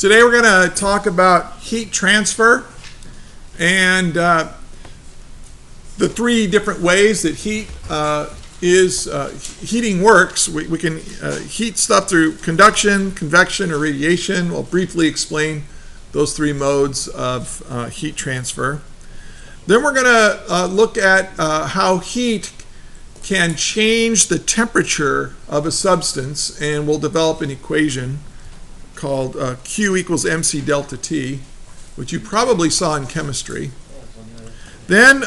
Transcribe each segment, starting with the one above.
Today we're going to talk about heat transfer and the three different ways that heating works. We can heat stuff through conduction, convection, or radiation. We'll briefly explain those three modes of heat transfer. Then we're going to look at how heat can change the temperature of a substance, and we'll develop an equation called Q equals mc delta T, which you probably saw in chemistry. Then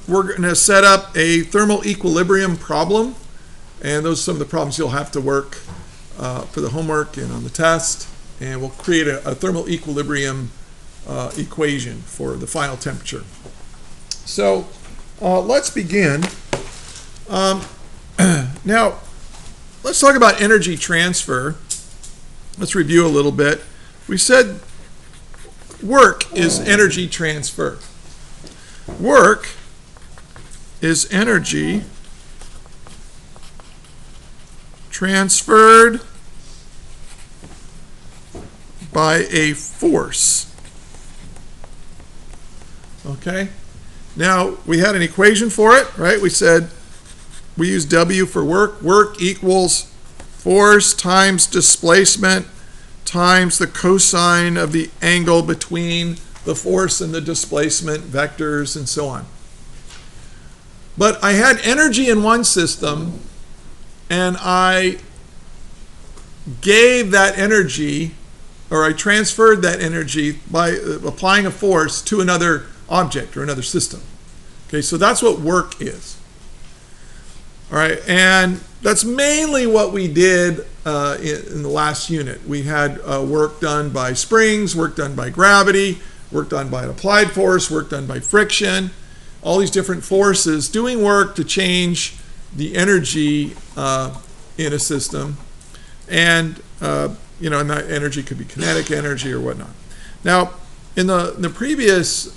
we're going to set up a thermal equilibrium problem, and those are some of the problems you'll have to work for the homework and on the test, and we'll create a thermal equilibrium equation for the final temperature. So let's begin. Now, let's talk about energy transfer. Let's review a little bit. We said work is energy transfer. Work is energy transferred by a force. Okay? Now, we had an equation for it, right? We said we use W for work. Work equals force times displacement times the cosine of the angle between the force and the displacement vectors and so on. But I had energy in one system, and I gave that energy, or I transferred that energy by applying a force to another object or another system. Okay, so that's what work is. All right, and that's mainly what we did in the last unit. We had work done by springs, work done by gravity, work done by an applied force, work done by friction, all these different forces doing work to change the energy in a system. And, and that energy could be kinetic energy or whatnot. Now, in the previous,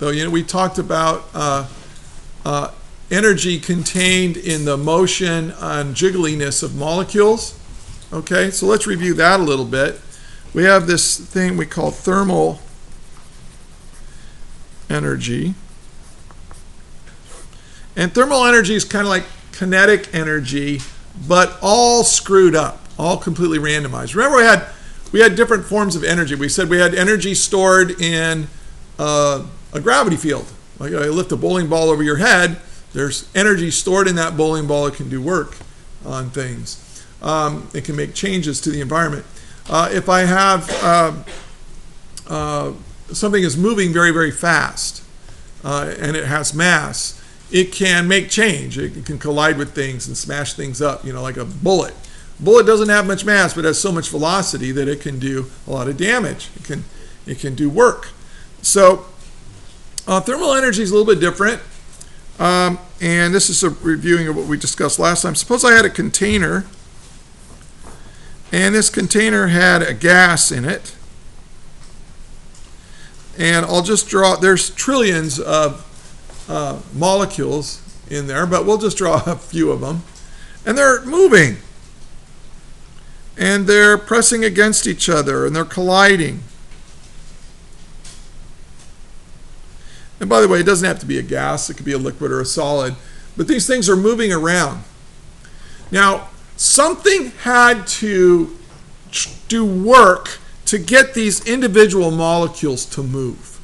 we talked about energy contained in the motion and jiggliness of molecules. Okay, so let's review that a little bit. We have this thing we call thermal energy. And thermal energy is kind of like kinetic energy, but all screwed up, all completely randomized. Remember, we had different forms of energy. We said we had energy stored in a gravity field. Like I lift a bowling ball over your head, there's energy stored in that bowling ball. It can do work on things. It can make changes to the environment. If I have something is moving very, very fast and it has mass, it can make change. It can collide with things and smash things up, like a bullet. A bullet doesn't have much mass, but has so much velocity that it can do a lot of damage. It can do work. So thermal energy is a little bit different. And this is a reviewing of what we discussed last time. Suppose I had a container, and this container had a gas in it. And I'll just draw, there's trillions of molecules in there, but we'll just draw a few of them. And they're moving. And they're pressing against each other, and they're colliding. And by the way, it doesn't have to be a gas. It could be a liquid or a solid. But these things are moving around. Now, something had to do work to get these individual molecules to move.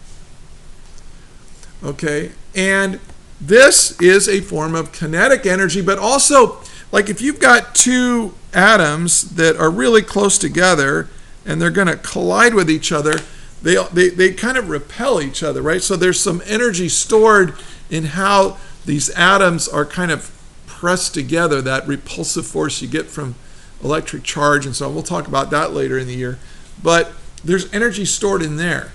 Okay? And this is a form of kinetic energy, but also, like if you've got two atoms that are really close together and they're going to collide with each other, they kind of repel each other, right? So there's some energy stored in how these atoms are kind of pressed together, that repulsive force you get from electric charge and so on. We'll talk about that later in the year. But there's energy stored in there.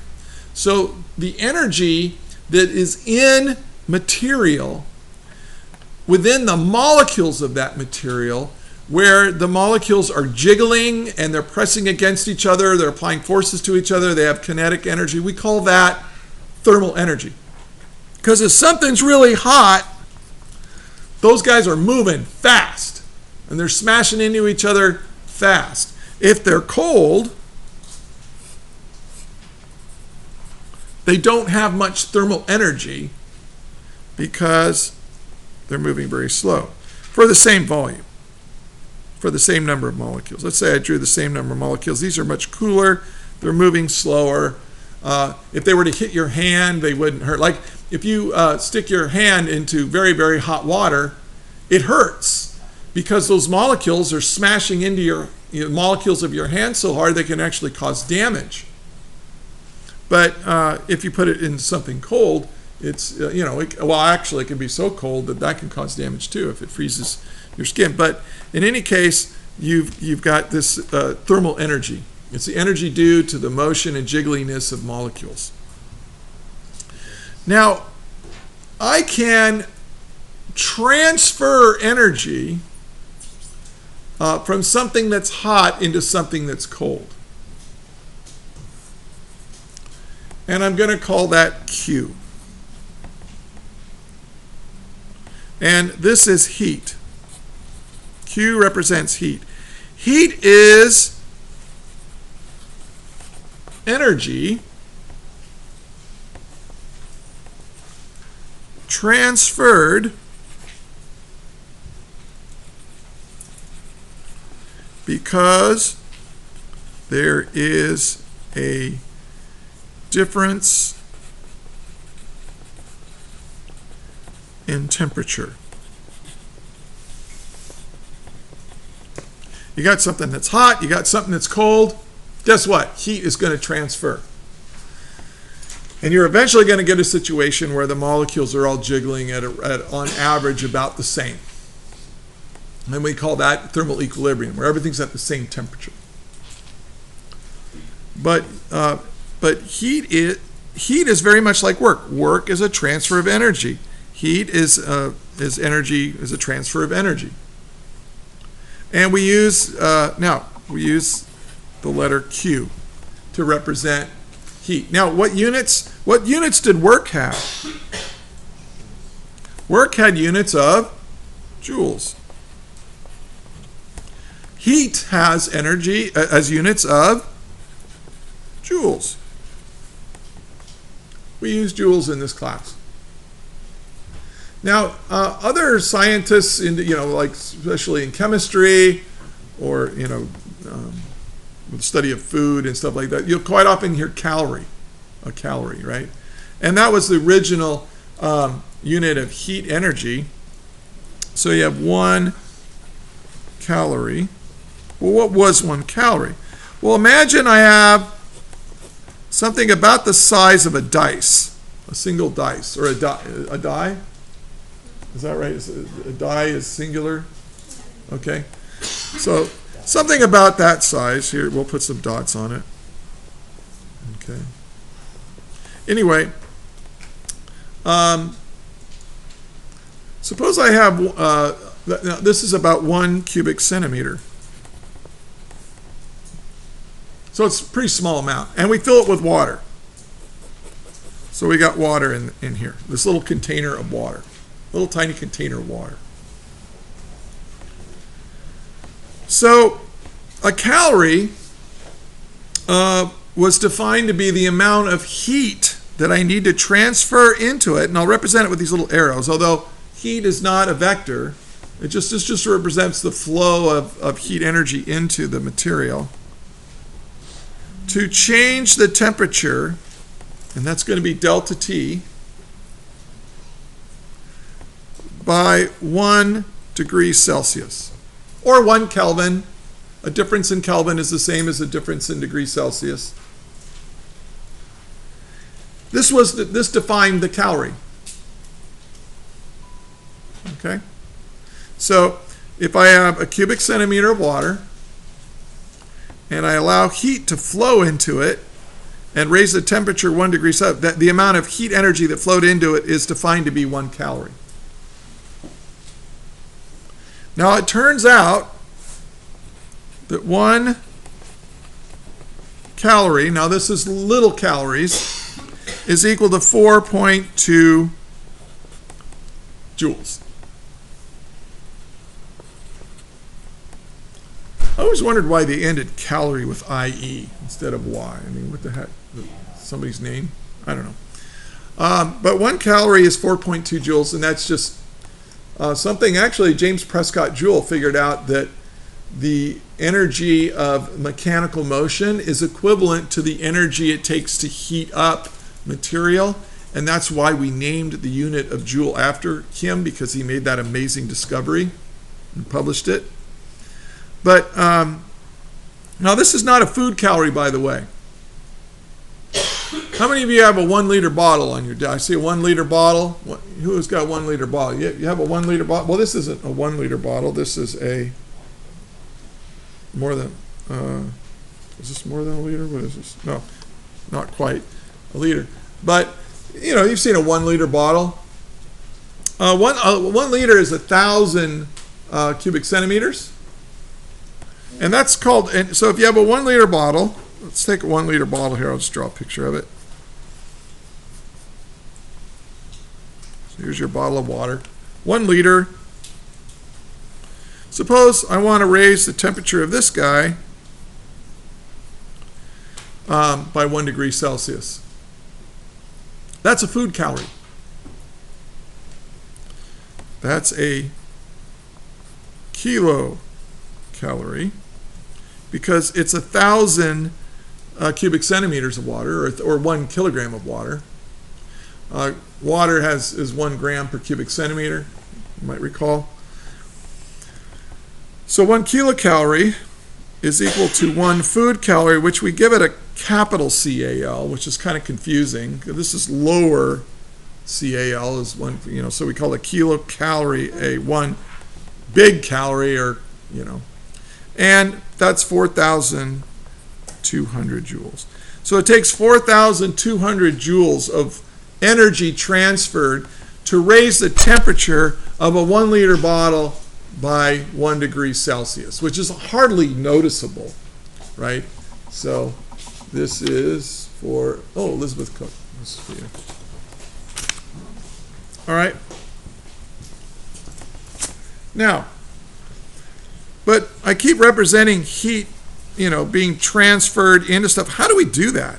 So the energy that is in material, within the molecules of that material, where the molecules are jiggling and they're pressing against each other, they're applying forces to each other, they have kinetic energy. We call that thermal energy. Because if something's really hot, those guys are moving fast and they're smashing into each other fast. If they're cold, they don't have much thermal energy because they're moving very slow for the same volume, for the same number of molecules. Let's say I drew the same number of molecules. These are much cooler. They're moving slower. If they were to hit your hand, they wouldn't hurt. Like if you stick your hand into very, very hot water, it hurts because those molecules are smashing into your molecules of your hand so hard they can actually cause damage. But if you put it in something cold, it's, actually it can be so cold that can cause damage too if it freezes your skin. But in any case, you've got this thermal energy. It's the energy due to the motion and jiggliness of molecules. Now, I can transfer energy from something that's hot into something that's cold. And I'm going to call that Q. And this is heat. Q represents heat. Heat is energy transferred because there is a difference in temperature. You got something that's hot, you got something that's cold. Guess what? Heat is going to transfer. And you're eventually going to get a situation where the molecules are all jiggling at on average about the same. And we call that thermal equilibrium, where everything's at the same temperature. But heat is very much like work. Work is a transfer of energy. Heat is a transfer of energy. And we use the letter Q to represent heat. Now, what units did work have? Work had units of joules. Heat has energy as units of joules. We use joules in this class. Now, other scientists, like especially in chemistry, or with the study of food and stuff like that, you'll quite often hear calorie, a calorie, right? And that was the original unit of heat energy. So you have 1 calorie. Well, what was 1 calorie? Well, imagine I have something about the size of a dice, a single dice, or a die. Is that right? A die is singular? Okay. So something about that size. Here, we'll put some dots on it. Okay. Anyway, suppose I have, now this is about 1 cubic centimeter. So it's a pretty small amount. And we fill it with water. So we got water in here. This little container of water. Little tiny container of water. So a calorie was defined to be the amount of heat that I need to transfer into it. And I'll represent it with these little arrows. Although heat is not a vector. This just represents the flow of heat energy into the material. To change the temperature, and that's going to be delta T, by 1 degree Celsius, or 1 Kelvin. A difference in Kelvin is the same as a difference in degrees Celsius. This defined the calorie. Okay? So if I have a cubic centimeter of water, and I allow heat to flow into it and raise the temperature 1 degree Celsius, that the amount of heat energy that flowed into it is defined to be 1 calorie. Now it turns out that 1 calorie, now this is little calories, is equal to 4.2 joules. I always wondered why they ended calorie with IE instead of Y. I mean, what the heck? Somebody's name? I don't know. But 1 calorie is 4.2 joules, and that's just something actually James Prescott Joule figured out, that the energy of mechanical motion is equivalent to the energy it takes to heat up material, and that's why we named the unit of joule after him, because he made that amazing discovery and published it. But now this is not a food calorie, by the way. How many of you have a 1 liter bottle on your desk? I see a 1 liter bottle. Who's got a 1 liter bottle? You have a 1 liter bottle? Well, this isn't a 1 liter bottle. This is a more than, is this more than a liter? What is this? No, not quite a liter. But, you know, you've seen a 1 liter bottle. 1 liter is 1,000 cubic centimeters. And that's called, and so if you have a 1 liter bottle, let's take a 1 liter bottle here. I'll just draw a picture of it. So here's your bottle of water. 1 liter. Suppose I want to raise the temperature of this guy by 1 degree Celsius. That's a food calorie. That's a kilocalorie, because it's 1,000 cubic centimeters of water, or 1 kilogram of water. Water is 1 gram per cubic centimeter, you might recall. So 1 kilocalorie is equal to 1 food calorie, which we give it a capital CAL, which is kind of confusing. This is lower CAL is 1, you know, so we call a kilocalorie a 1 big calorie, or, you know, and that's 4,200 joules. So it takes 4,200 joules of energy transferred to raise the temperature of a 1 liter bottle by 1 degree Celsius, which is hardly noticeable, right? So this is for, oh, Elizabeth Cook. This is for you. All right. Now, but I keep representing heat, you know, being transferred into stuff. How do we do that?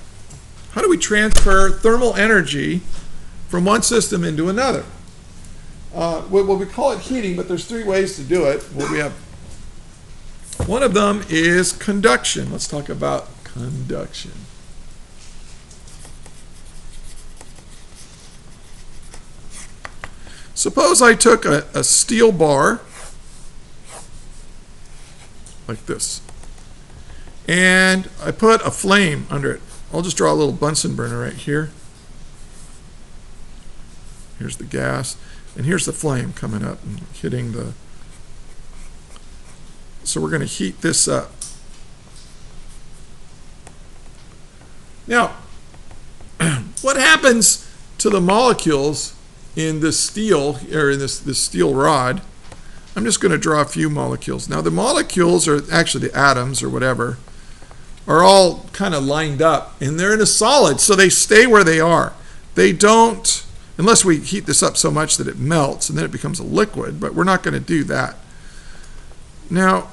How do we transfer thermal energy from one system into another? Well, we call it heating, but there's 3 ways to do it. Well, we have, one of them is conduction. Let's talk about conduction. Suppose I took a steel bar like this, and I put a flame under it. I'll just draw a little Bunsen burner right here. Here's the gas, and here's the flame coming up and hitting the, so we're going to heat this up. Now, what happens to the molecules in this steel, or in this steel rod? I'm just going to draw a few molecules. Now the molecules, or actually the atoms or whatever, are all kind of lined up, and they're in a solid, so they stay where they are. They don't, unless we heat this up so much that it melts and then it becomes a liquid, but we're not going to do that. Now,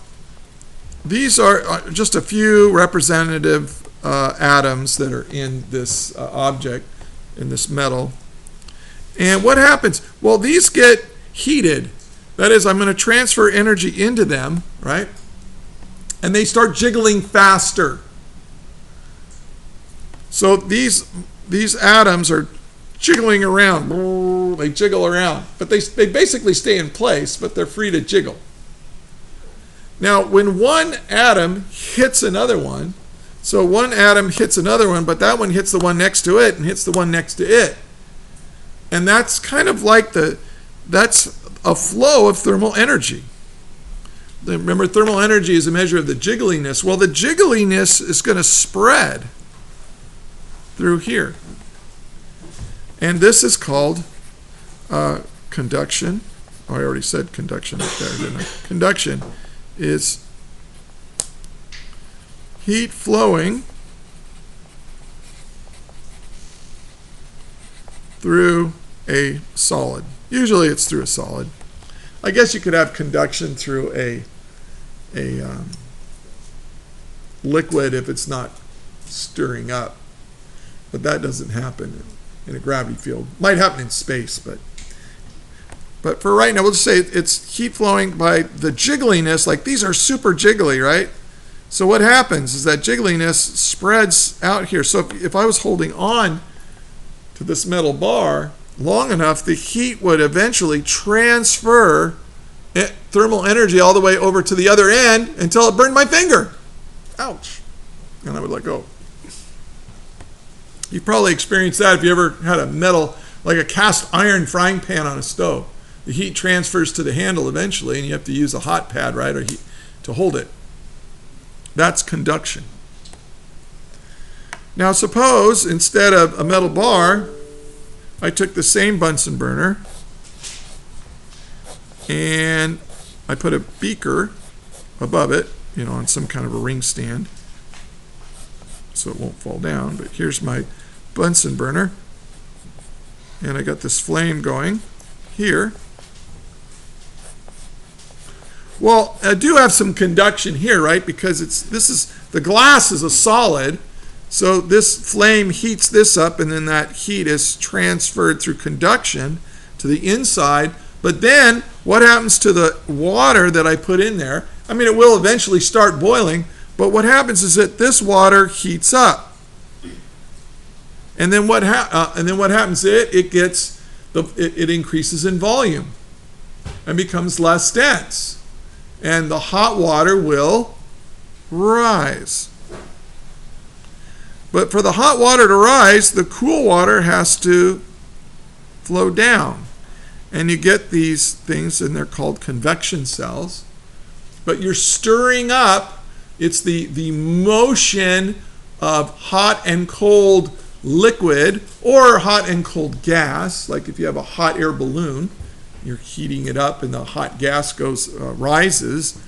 these are just a few representative atoms that are in this object, in this metal. And what happens? Well, these get heated. That is, I'm going to transfer energy into them, right? And they start jiggling faster. So these atoms are jiggling around. They jiggle around. But they basically stay in place, but they're free to jiggle. Now, when one atom hits another one, so one atom hits another one, but that one hits the one next to it and hits the one next to it. And that's kind of like that's a flow of thermal energy. Remember, thermal energy is a measure of the jiggliness. Well, the jiggliness is going to spread through here. And this is called conduction. Oh, I already said conduction up there, didn't I? Conduction is heat flowing through a solid. Usually it's through a solid. I guess you could have conduction through a liquid if it's not stirring up. but that doesn't happen in a gravity field. Might happen in space, but for right now, we'll just say it's heat flowing by the jiggliness. Like these are super jiggly, right? So what happens is that jiggliness spreads out here. So if I was holding on to this metal bar long enough, the heat would eventually transfer thermal energy all the way over to the other end until it burned my finger. Ouch. And I would let go. You've probably experienced that if you ever had a metal, like a cast iron frying pan on a stove. The heat transfers to the handle eventually, and you have to use a hot pad, right, or heat to hold it. That's conduction. Now suppose instead of a metal bar, I took the same Bunsen burner and I put a beaker above it, on some kind of a ring stand so it won't fall down. But here's my Bunsen burner, and I got this flame going here. Well, I do have some conduction here, right? Because the glass is a solid, so this flame heats this up, and then that heat is transferred through conduction to the inside. But then what happens to the water that I put in there? I mean, it will eventually start boiling, but what happens is that this water heats up. And then what happens? It increases in volume and becomes less dense. And the hot water will rise. But for the hot water to rise, the cool water has to flow down. And you get these things, and they're called convection cells. But you're stirring up, it's the motion of hot and cold liquid or hot and cold gas. Like if you have a hot air balloon, you're heating it up and the hot gas rises.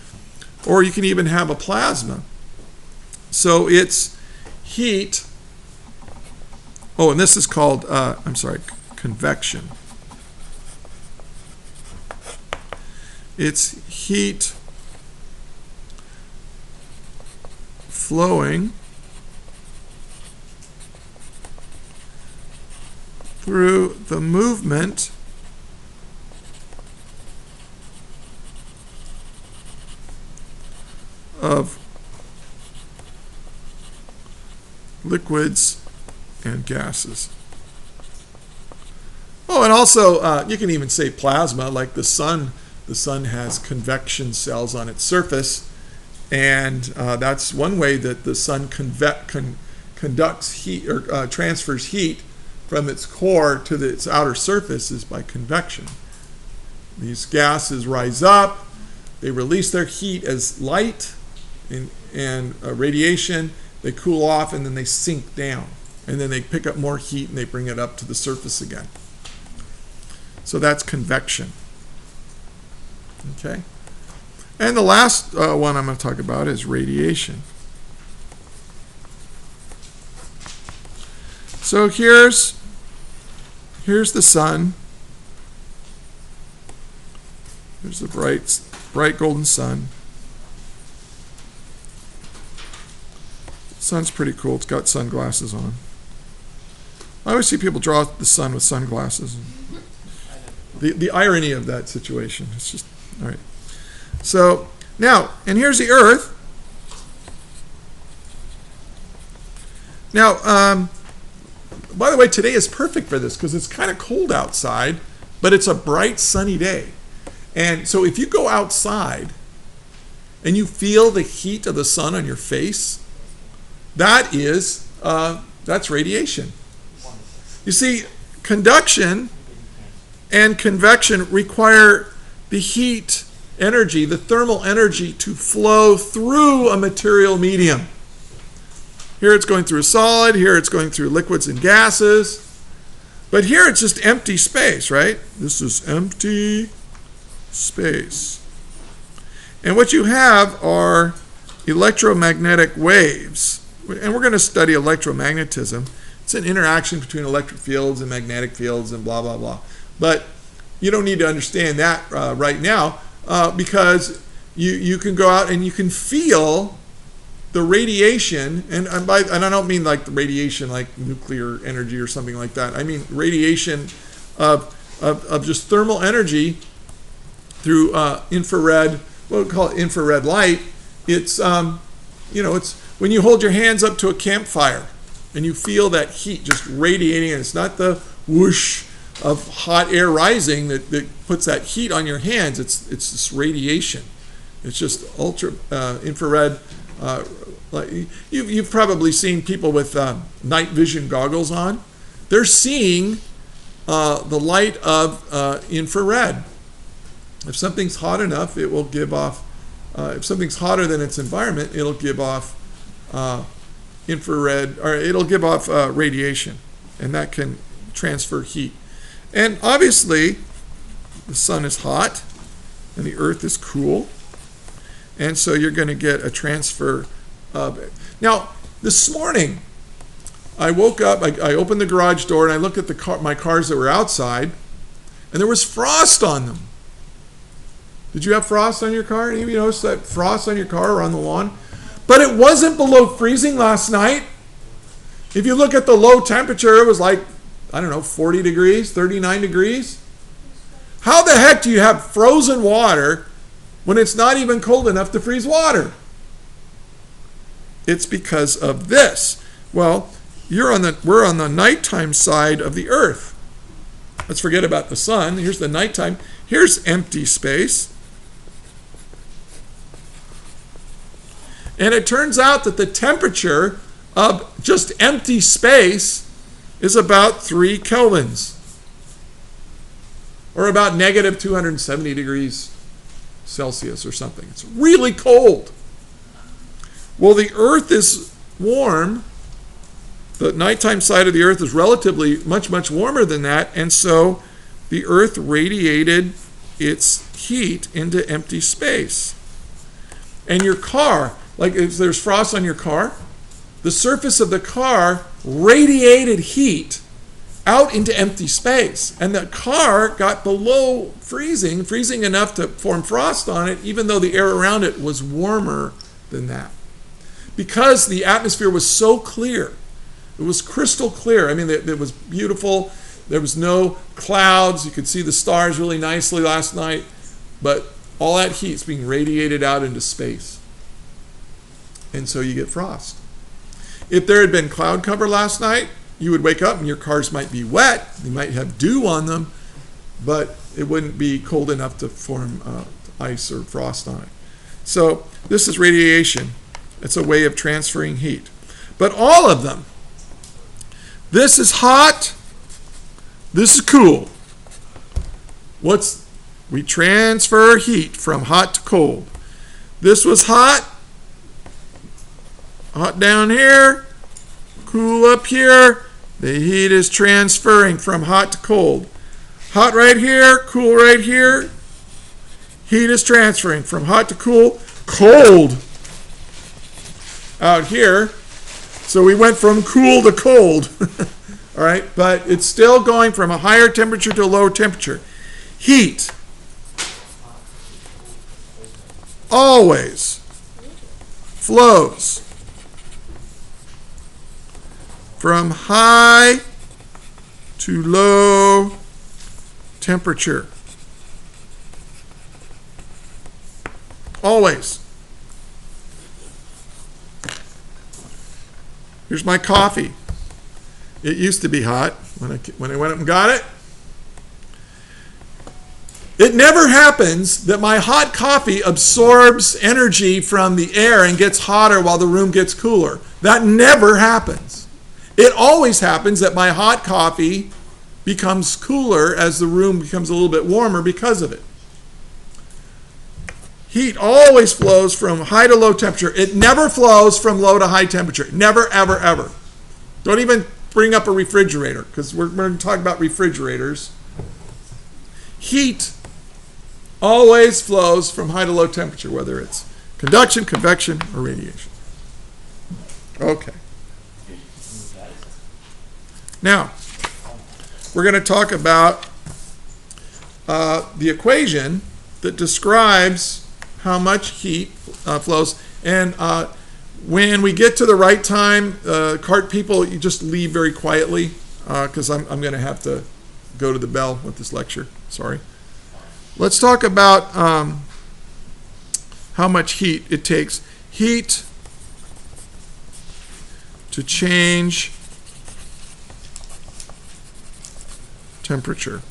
Or you can even have a plasma. So it's heat. Oh, and this is called, convection. It's heat flowing through the movement of liquids and gases. Oh, and also you can even say plasma, like the sun. The sun has convection cells on its surface, and that's one way that the sun conducts heat or transfers heat from its core to its outer surface is by convection. These gases rise up, they release their heat as light and radiation, they cool off, and then they sink down. And then they pick up more heat and they bring it up to the surface again. So that's convection. Okay? And the last one I'm going to talk about is radiation. So here's the sun. Here's the bright golden sun. The sun's pretty cool. It's got sunglasses on. I always see people draw the sun with sunglasses. The irony of that situation. It's just, all right. So now, and here's the Earth. Now, by the way, today is perfect for this because it's kind of cold outside, but it's a bright, sunny day. And so if you go outside and you feel the heat of the sun on your face, that's radiation. You see, conduction and convection require the heat energy, the thermal energy, to flow through a material medium. Here it's going through a solid, here it's going through liquids and gases, but here it's just empty space, right? This is empty space. And what you have are electromagnetic waves. And we're going to study electromagnetism. It's an interaction between electric fields and magnetic fields and blah, blah, blah. But you don't need to understand that right now because you can go out and you can feel the radiation, and I don't mean like the radiation like nuclear energy or something like that. I mean radiation of just thermal energy through infrared, what we call it infrared light. It's it's when you hold your hands up to a campfire and you feel that heat just radiating, and it's not the whoosh of hot air rising that puts that heat on your hands. It's this radiation. It's just ultra infrared. Like you've probably seen people with night vision goggles on. They're seeing the light of infrared. If something's hot enough, it will give off. If something's hotter than its environment, it'll give off infrared, or it'll give off radiation, and that can transfer heat. And obviously, the sun is hot, and the earth is cool, and so you're going to get a transfer of it. Now, this morning, I woke up, I opened the garage door, and I looked at my cars that were outside, and there was frost on them. Did you have frost on your car? Any of you notice that frost on your car or on the lawn? But it wasn't below freezing last night. If you look at the low temperature, it was like, 40 degrees, 39 degrees. How the heck do you have frozen water when it's not even cold enough to freeze water? It's because of this. Well, we're on the nighttime side of the earth. Let's forget about the sun. Here's the nighttime. Here's empty space. And it turns out that the temperature of just empty space is about 3 kelvins, or about negative 270 degrees Celsius or something. It's really cold. Well, the earth is warm. The nighttime side of the earth is relatively much, much warmer than that, and so the earth radiated its heat into empty space. And your car, like if there's frost on your car, the surface of the car radiated heat out into empty space. And the car got below freezing enough to form frost on it, even though the air around it was warmer than that. Because the atmosphere was so clear. It was crystal clear. I mean, it was beautiful. There was no clouds. You could see the stars really nicely last night. But all that heat is being radiated out into space. And so you get frost. If there had been cloud cover last night, you would wake up and your cars might be wet. You might have dew on them, but it wouldn't be cold enough to form ice or frost on it. So this is radiation. It's a way of transferring heat. But all of them, this is hot, this is cool. We transfer heat from hot to cold. This was hot down here, cool up here. The heat is transferring from hot to cold. Hot right here, cool right here. Heat is transferring from hot to cool. Cold out here. So we went from cool to cold. All right, but it's still going from a higher temperature to a lower temperature. Heat always flows from high to low temperature. Always. Here's my coffee. It used to be hot when I went up and got it. It never happens that my hot coffee absorbs energy from the air and gets hotter while the room gets cooler. That never happens. It always happens that my hot coffee becomes cooler as the room becomes a little bit warmer because of it. Heat always flows from high to low temperature. It never flows from low to high temperature. Never, ever, ever. Don't even bring up a refrigerator, because we're going to talk about refrigerators. Heat always flows from high to low temperature, whether it's conduction, convection, or radiation. Okay. Now, we're going to talk about the equation that describes how much heat flows. And When we get to the right time, cart people, you just leave very quietly because I'm going to have to go to the bell with this lecture. Sorry. Let's talk about how much heat it takes. Heat to change temperature.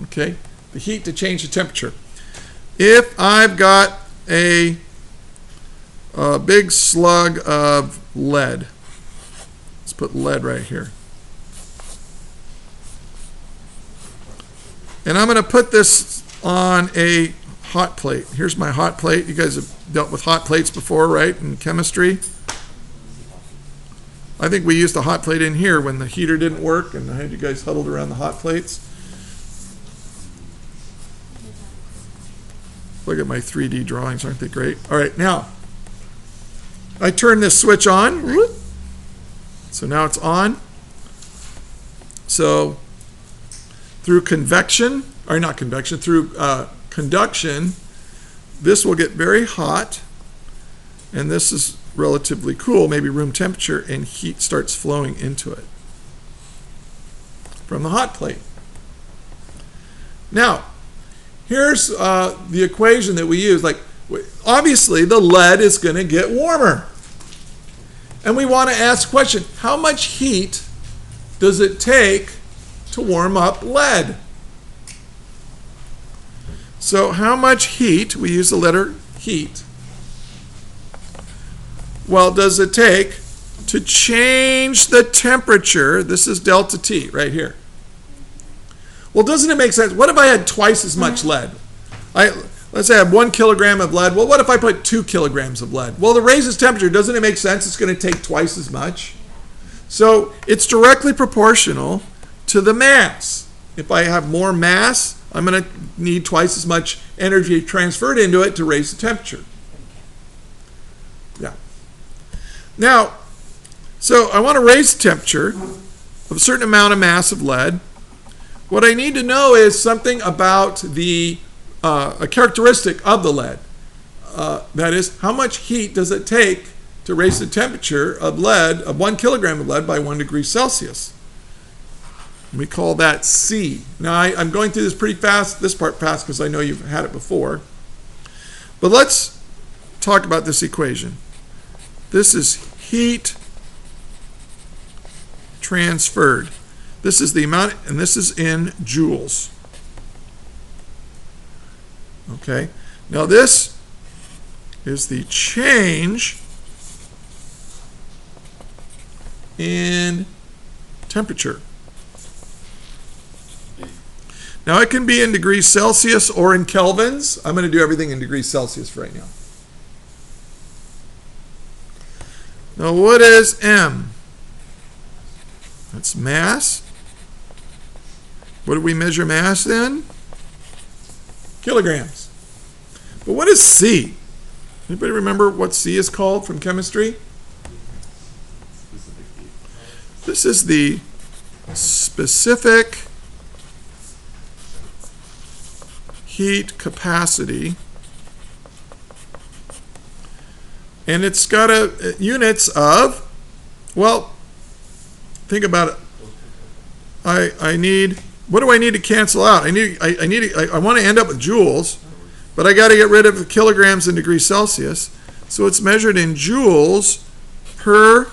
Okay, the heat to change the temperature. If I've got a big slug of lead, let's put lead right here. And I'm going to put this on a hot plate. Here's my hot plate. You guys have dealt with hot plates before, right, in chemistry? I think we used a hot plate in here when the heater didn't work, and I had you guys huddled around the hot plates. Look at my 3D drawings, aren't they great? All right, now, I turn this switch on. So now it's on. So through convection, or not convection, through conduction, this will get very hot, and this is relatively cool, maybe room temperature, and heat starts flowing into it from the hot plate. Now, here's the equation that we use. Like, obviously, the lead is going to get warmer. And we want to ask a question, how much heat does it take to warm up lead? So how much heat, we use the letter heat, well, does it take to change the temperature? This is delta T right here. Well, doesn't it make sense? What if I had twice as much lead? Let's say I have 1 kilogram of lead. Well, what if I put 2 kilograms of lead? Well, to raise its temperature, doesn't it make sense? It's going to take twice as much. So it's directly proportional to the mass. If I have more mass, I'm going to need twice as much energy transferred into it to raise the temperature. Yeah. Now, so I want to raise the temperature of a certain amount of mass of lead. What I need to know is something about a characteristic of the lead. That is, how much heat does it take to raise the temperature of lead, of 1 kilogram of lead by 1 degree Celsius? We call that C. Now, I'm going through this pretty fast, this part fast, because I know you've had it before. But let's talk about this equation. This is heat transferred. This is the amount, and this is in joules. Okay. Now this is the change in temperature. Now it can be in degrees Celsius or in kelvins. I'm going to do everything in degrees Celsius right now. Now what is M? That's mass. What do we measure mass in? Kilograms. But what is C? Anybody remember what C is called from chemistry? This is the specific heat capacity. And it's got units of, well, think about it. What do I need to cancel out? I want to end up with joules, but I got to get rid of the kilograms in degrees Celsius. So it's measured in joules per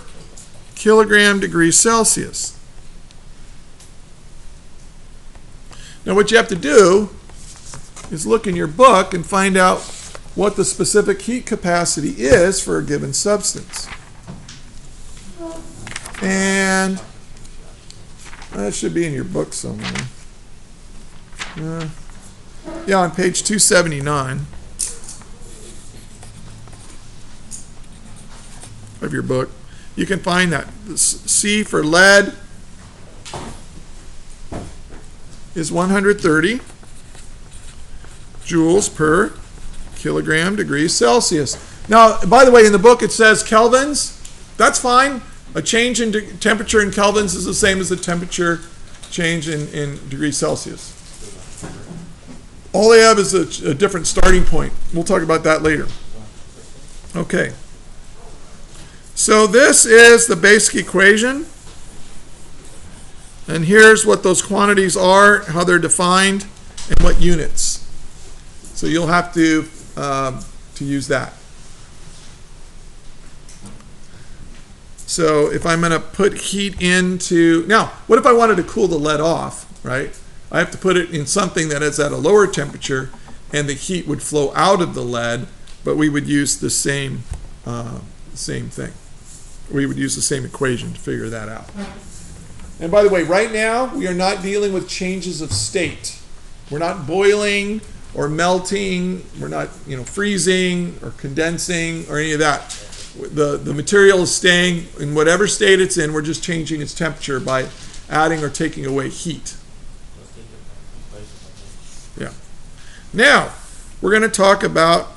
kilogram degrees Celsius. Now what you have to do is look in your book and find out what the specific heat capacity is for a given substance. And that should be in your book somewhere. Yeah, on page 279 of your book, you can find that. The C for lead is 130 joules per kilogram degrees Celsius. Now, by the way, in the book it says kelvins. That's fine. A change in temperature in kelvins is the same as the temperature change in degrees Celsius. All they have is a different starting point. We'll talk about that later. Okay. So this is the basic equation. And here's what those quantities are, how they're defined, and what units. So you'll have to use that. So if I'm going to put heat into... Now, what if I wanted to cool the lead off, right? I have to put it in something that is at a lower temperature, and the heat would flow out of the lead, but we would use the same thing. We would use the same equation to figure that out. And by the way, right now, we are not dealing with changes of state. We're not boiling or melting. We're not, freezing or condensing or any of that. The material is staying in whatever state it's in. We're just changing its temperature by adding or taking away heat. Yeah. Now, we're going to talk about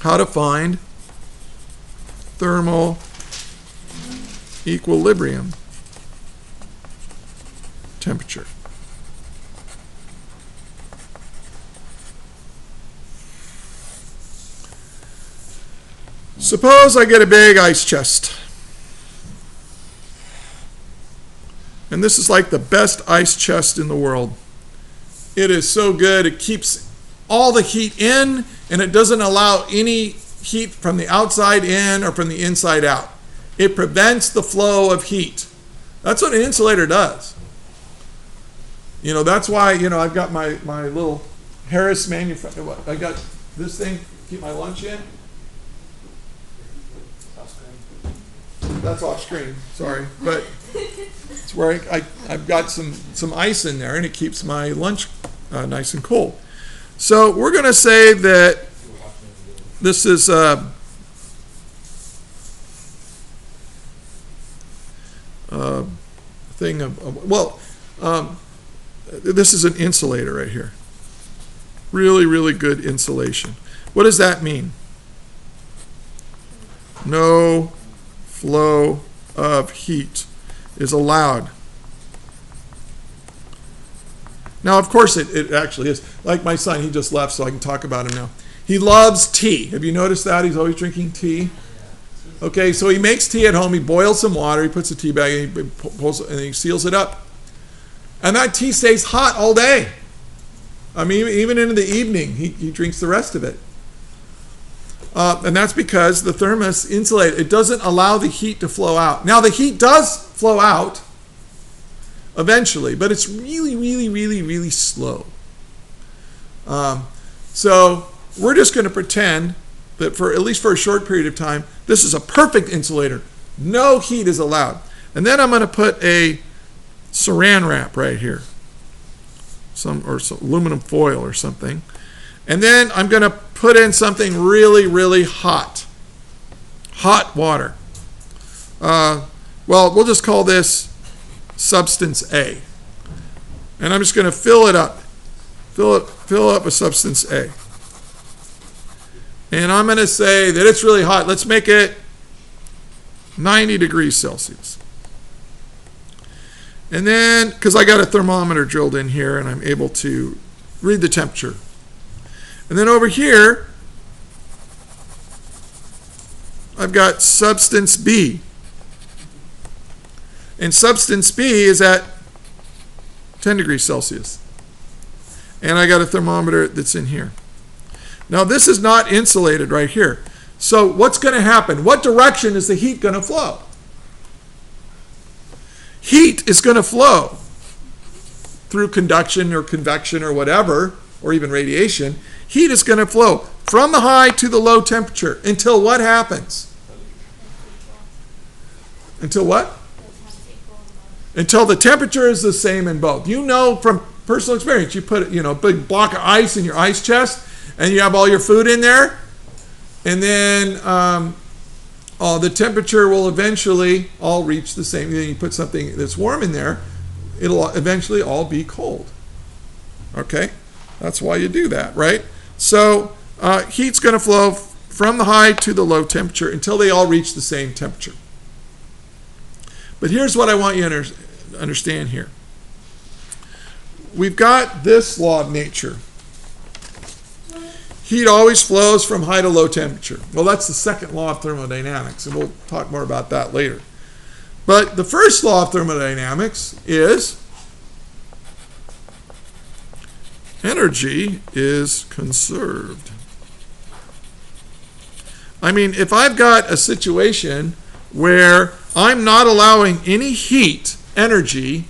how to find thermal equilibrium temperature. Suppose I get a big ice chest. And this is like the best ice chest in the world. It is so good. It keeps all the heat in, and it doesn't allow any heat from the outside in or from the inside out. It prevents the flow of heat. That's what an insulator does. That's why, I've got my little Harris manufacturer. I got this thing to keep my lunch in. That's off screen, sorry. But it's where I've got some ice in there, and it keeps my lunch nice and cold. So we're going to say that this is thing of, this is an insulator right here. Really, really good insulation. What does that mean? No flow of heat is allowed. Now, of course, it actually is. Like my son, he just left, so I can talk about him now. He loves tea. Have you noticed that? He's always drinking tea. Okay, so he makes tea at home. He boils some water. He puts a tea bag in, and he seals it up. And that tea stays hot all day. I mean, even into the evening, he drinks the rest of it. And that's because the thermos insulates. It doesn't allow the heat to flow out. Now, the heat does flow out eventually, but it's really, really, really, really slow. So we're just going to pretend that at least for a short period of time, this is a perfect insulator. No heat is allowed. And then I'm going to put a saran wrap right here, some aluminum foil or something. And then I'm going to put in something really, really hot water. Well, we'll just call this substance A. And I'm just going to fill it up. Fill up with substance A. And I'm going to say that it's really hot. Let's make it 90 degrees Celsius. And then, because I got a thermometer drilled in here and I'm able to read the temperature. And then over here, I've got substance B. And substance B is at 10 degrees Celsius. And I got a thermometer that's in here. Now, this is not insulated right here. So what's going to happen? What direction is the heat going to flow? Heat is going to flow through conduction or convection or whatever, or even radiation. Heat is going to flow from the high to the low temperature until what happens? Until what? Until the temperature is the same in both. You know from personal experience, you put a big block of ice in your ice chest, and you have all your food in there, and then the temperature will eventually all reach the same. Then you put something that's warm in there, it'll eventually all be cold. Okay? That's why you do that, right? So heat's going to flow from the high to the low temperature until they all reach the same temperature. But here's what I want you to understand here. We've got this law of nature. heat always flows from high to low temperature. Well, that's the second law of thermodynamics, and we'll talk more about that later. But the first law of thermodynamics is energy is conserved. I mean, if I've got a situation where I'm not allowing any heat, energy,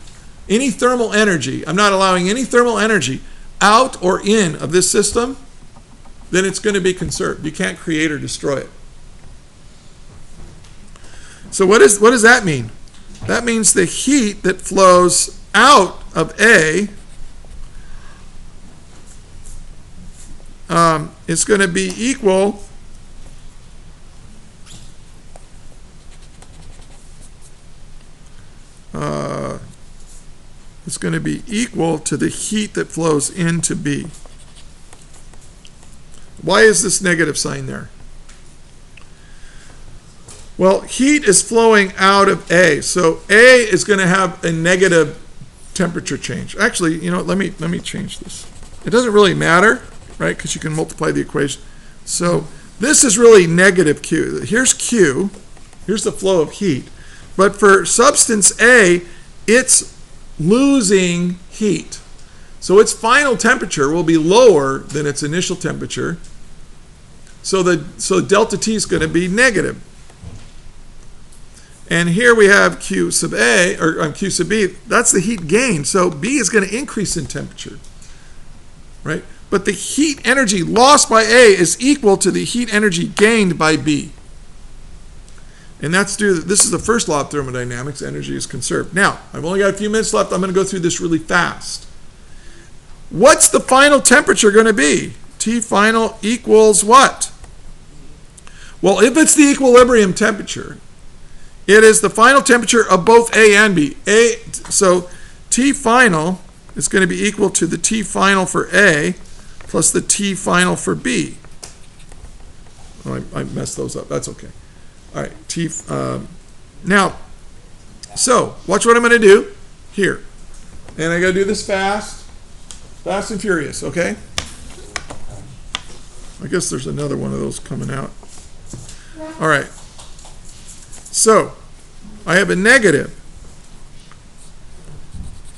any thermal energy, I'm not allowing any thermal energy out or in of this system, then it's going to be conserved. You can't create or destroy it. So what does that mean? That means the heat that flows out of A is going to be equal to the heat that flows into B. Why is this negative sign there? Well, heat is flowing out of A, so A is going to have a negative temperature change. Actually, you know, let me change this. It doesn't really matter, right? Because you can multiply the equation. So this is really negative Q. Here's Q. Here's the flow of heat. But for substance A, it's losing heat. So its final temperature will be lower than its initial temperature. So delta T is going to be negative. And here we have Q sub A, or Q sub B. That's the heat gain. So B is going to increase in temperature, right? But the heat energy lost by A is equal to the heat energy gained by B. And this is the first law of thermodynamics, energy is conserved. Now, I've only got a few minutes left. I'm going to go through this really fast. What's the final temperature going to be? T final equals what? Well, if it's the equilibrium temperature, it is the final temperature of both A and B. So T final is going to be equal to the T final for A plus the T final for B. Oh, I messed those up. That's okay. All right. Now, so watch what I'm going to do here. And I got to do this fast and furious, okay? I guess there's another one of those coming out. All right. So, I have a negative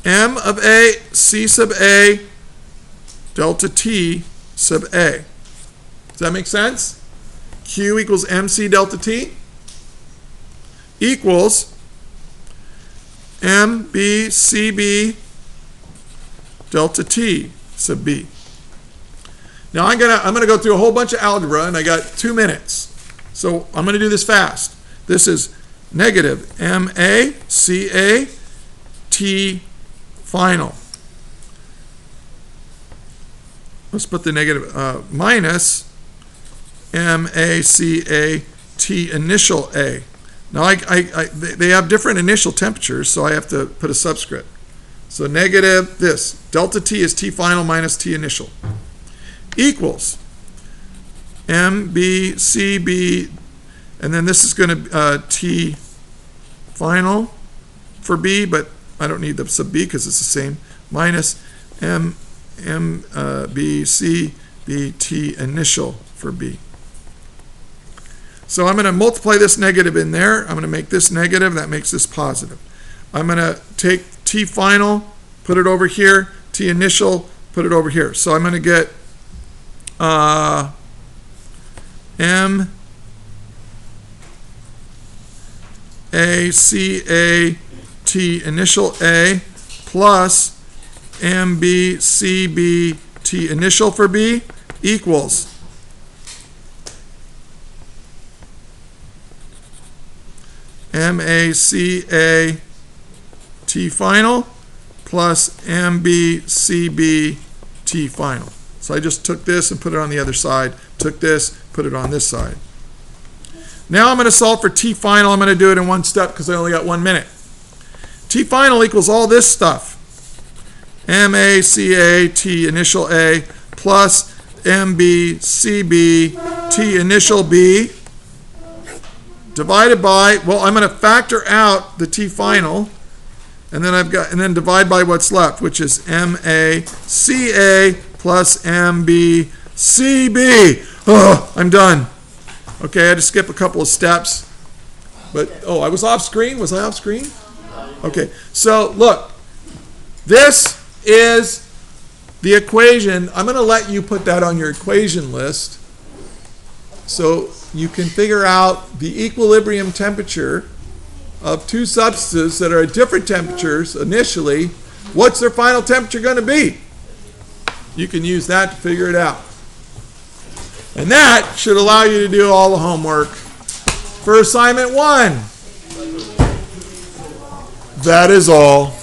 M of A, C sub A, delta T sub A. Does that make sense? Q equals MC delta T equals MBCB delta T sub B. Now I'm gonna go through a whole bunch of algebra, and I got 2 minutes. So I'm gonna do this fast. This is negative MA CA T final. Let's put the negative minus MACA T initial A. Now they have different initial temperatures, so I have to put a subscript. So negative this. Delta T is T final minus T initial. Equals MBCB, and then this is going to T final for B, but I don't need the sub B because it's the same, minus MBCB T initial for B. So I'm going to multiply this negative in there. I'm going to make this negative. That makes this positive. I'm going to take T final, put it over here, T initial, put it over here. So I'm going to get M A C A T initial A plus M B C B T initial for B equals MACA T final plus MBCB T final. So I just took this and put it on the other side, took this, put it on this side. Now I'm going to solve for T final. I'm going to do it in one step because I only got 1 minute. T final equals all this stuff. MACA T initial A plus MBCB T initial B divided by, well, I'm going to factor out the T final, and then divide by what's left, which is MACA plus MBCB CB. Oh, I'm done. Okay, I had to skip a couple of steps. But, oh, I was off screen? Was I off screen? Okay, so look. This is the equation. I'm going to let you put that on your equation list so you can figure out the equilibrium temperature of two substances that are at different temperatures initially. What's their final temperature going to be? You can use that to figure it out. And that should allow you to do all the homework for assignment 1. That is all.